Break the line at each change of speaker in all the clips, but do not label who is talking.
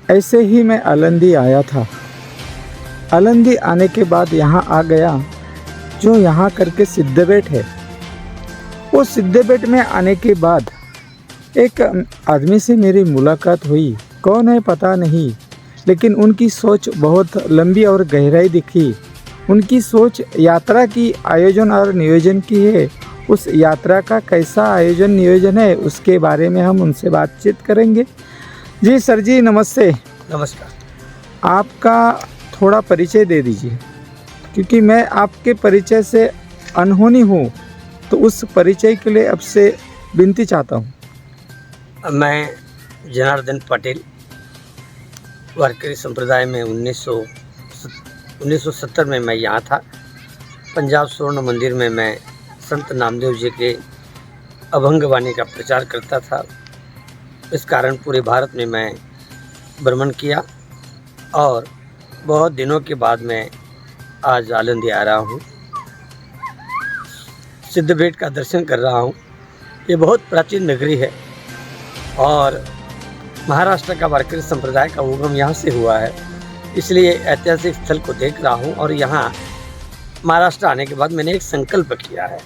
ऐसे ही मैं आलंदी आया था। आलंदी आने के बाद यहाँ आ गया, जो यहाँ करके सिद्धबेट है। वो सिद्धबेट में आने के बाद एक आदमी से मेरी मुलाकात हुई। कौन है पता नहीं, लेकिन उनकी सोच बहुत लंबी और गहराई दिखी। उनकी सोच यात्रा की आयोजन और नियोजन की है। उस यात्रा का कैसा आयोजन नियोजन है, उसके बारे में हम उनसे बातचीत करेंगे। जी सर जी, नमस्ते।
नमस्कार।
आपका थोड़ा परिचय दे दीजिए, क्योंकि मैं आपके परिचय से अनहोनी हूँ, तो उस परिचय के लिए आपसे विनती चाहता हूँ।
मैं जनार्दन पटेल, वारकरी संप्रदाय में 1970 में मैं यहाँ था। पंजाब स्वर्ण मंदिर में मैं संत नामदेव जी के अभंग वाणी का प्रचार करता था। इस कारण पूरे भारत में मैं भ्रमण किया और बहुत दिनों के बाद मैं आज आलंदी आ रहा हूँ। सिद्धबेट का दर्शन कर रहा हूँ। ये बहुत प्राचीन नगरी है और महाराष्ट्र का वारकरी संप्रदाय का उगम यहाँ से हुआ है, इसलिए ऐतिहासिक स्थल को देख रहा हूँ। और यहाँ महाराष्ट्र आने के बाद मैंने एक संकल्प किया है।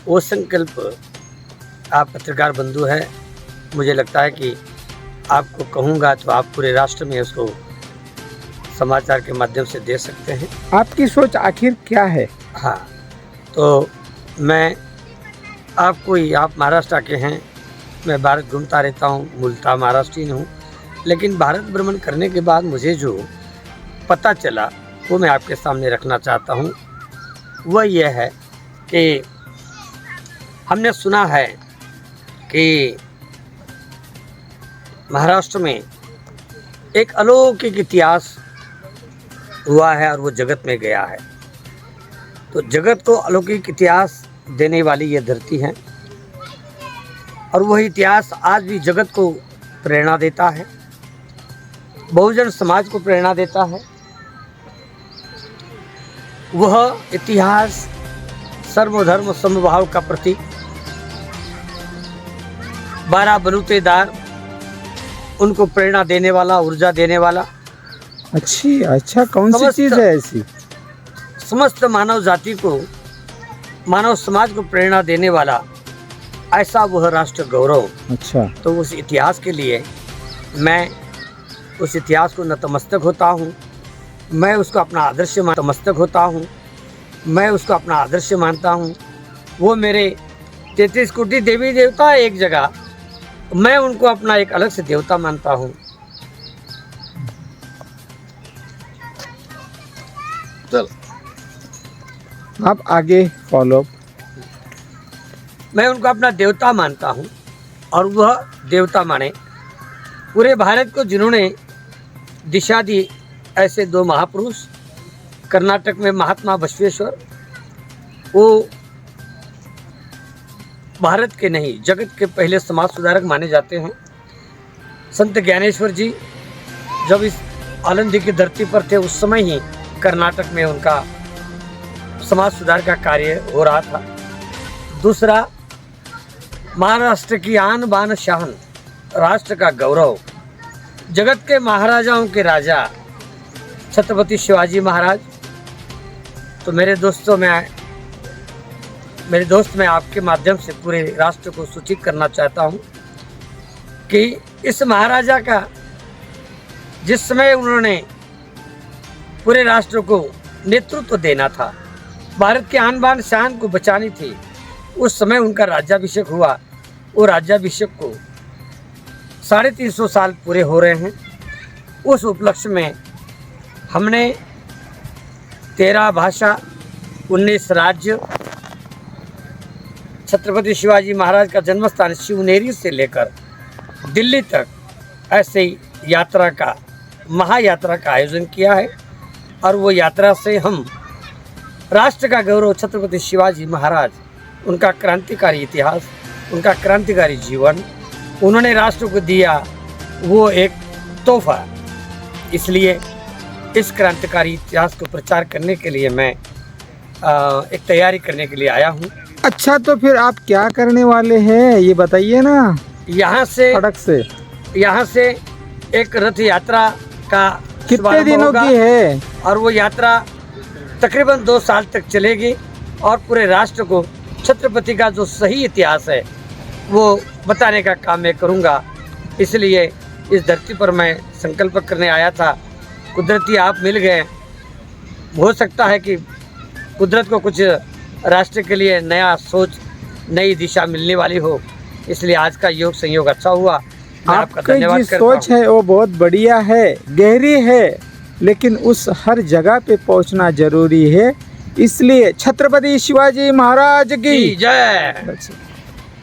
वो संकल्प, आप पत्रकार बंधु हैं, मुझे लगता है कि आपको कहूँगा तो आप पूरे राष्ट्र में उसको समाचार के माध्यम से दे सकते हैं।
आपकी सोच आखिर क्या है?
हाँ, तो मैं आपको ही, आप महाराष्ट्र के हैं, मैं भारत घूमता रहता हूँ, मूलतः महाराष्ट्रीयन हूँ, लेकिन भारत भ्रमण करने के बाद मुझे जो पता चला वो मैं आपके सामने रखना चाहता हूँ। वह यह है कि हमने सुना है कि महाराष्ट्र में एक अलौकिक इतिहास हुआ है और वो जगत में गया है। तो जगत को अलौकिक इतिहास देने वाली ये धरती है और वह इतिहास आज भी जगत को प्रेरणा देता है, बहुजन समाज को प्रेरणा देता है। वह इतिहास सर्वधर्म समभाव का प्रतीक, 12 बलूतेदार, उनको प्रेरणा देने वाला, ऊर्जा देने वाला।
अच्छा, कौन सी चीज़ है ऐसी?
समस्त मानव जाति को, मानव समाज को प्रेरणा देने वाला ऐसा वह राष्ट्र गौरव।
अच्छा,
तो उस इतिहास के लिए मैं उस इतिहास को नतमस्तक होता हूँ। मैं उसको अपना आदर्श नतमस्तक होता हूँ। मैं उसको अपना आदर्श मानता हूँ। वो मेरे 33 कोटि देवी देवता है एक जगह, मैं उनको अपना एक अलग से देवता मानता हूँ। चल,
आप आगे फॉलो।
मैं उनको अपना देवता मानता हूँ और वह देवता माने पूरे भारत को, जिन्होंने दिशा दी। ऐसे 2 महापुरुष, कर्नाटक में महात्मा बसवेश्वर, वो भारत के नहीं जगत के पहले समाज सुधारक माने जाते हैं। संत ज्ञानेश्वर जी जब इस आलंदी की धरती पर थे, उस समय ही कर्नाटक में उनका समाज सुधार का कार्य हो रहा था। दूसरा, महाराष्ट्र की आन बान शान, राष्ट्र का गौरव, जगत के महाराजाओं के राजा छत्रपति शिवाजी महाराज। तो मेरे दोस्त, मैं आपके माध्यम से पूरे राष्ट्र को सूचित करना चाहता हूँ कि इस महाराजा का जिस समय उन्होंने पूरे राष्ट्र को नेतृत्व देना था, भारत के आन बान शान को बचानी थी, उस समय उनका राज्याभिषेक हुआ। वो राज्याभिषेक को 350 साल पूरे हो रहे हैं। उस उपलक्ष्य में हमने 13 भाषा, 19 राज्य, छत्रपति शिवाजी महाराज का जन्मस्थान शिवनेरी से लेकर दिल्ली तक ऐसे ही यात्रा का, महायात्रा का आयोजन किया है। और वो यात्रा से हम राष्ट्र का गौरव, छत्रपति शिवाजी महाराज, उनका क्रांतिकारी इतिहास, उनका क्रांतिकारी जीवन उन्होंने राष्ट्र को दिया, वो एक तोहफा। इसलिए इस क्रांतिकारी इतिहास को प्रचार करने के लिए मैं एक तैयारी करने के लिए आया हूँ।
अच्छा, तो फिर आप क्या करने वाले हैं ये बताइए ना।
यहाँ से एक रथ यात्रा का
कितने
शुभारंभ
दिनों
होगा
की है?
और वो यात्रा तकरीबन 2 साल तक चलेगी और पूरे राष्ट्र को छत्रपति का जो सही इतिहास है वो बताने का काम मैं करूँगा। इसलिए इस धरती पर मैं संकल्प करने आया था। कुदरती आप मिल गए, हो सकता है कि कुदरत को कुछ राष्ट्र के लिए नया सोच, नई दिशा मिलने वाली हो, इसलिए आज का योग संयोग अच्छा हुआ। मैं आपका
आपकी
धन्यवाद
जो
करता
सोच
हूँ।
है वो बहुत बढ़िया है, गहरी है, लेकिन उस हर जगह पे पहुंचना जरूरी है। इसलिए छत्रपति शिवाजी महाराज की
जय।
बस।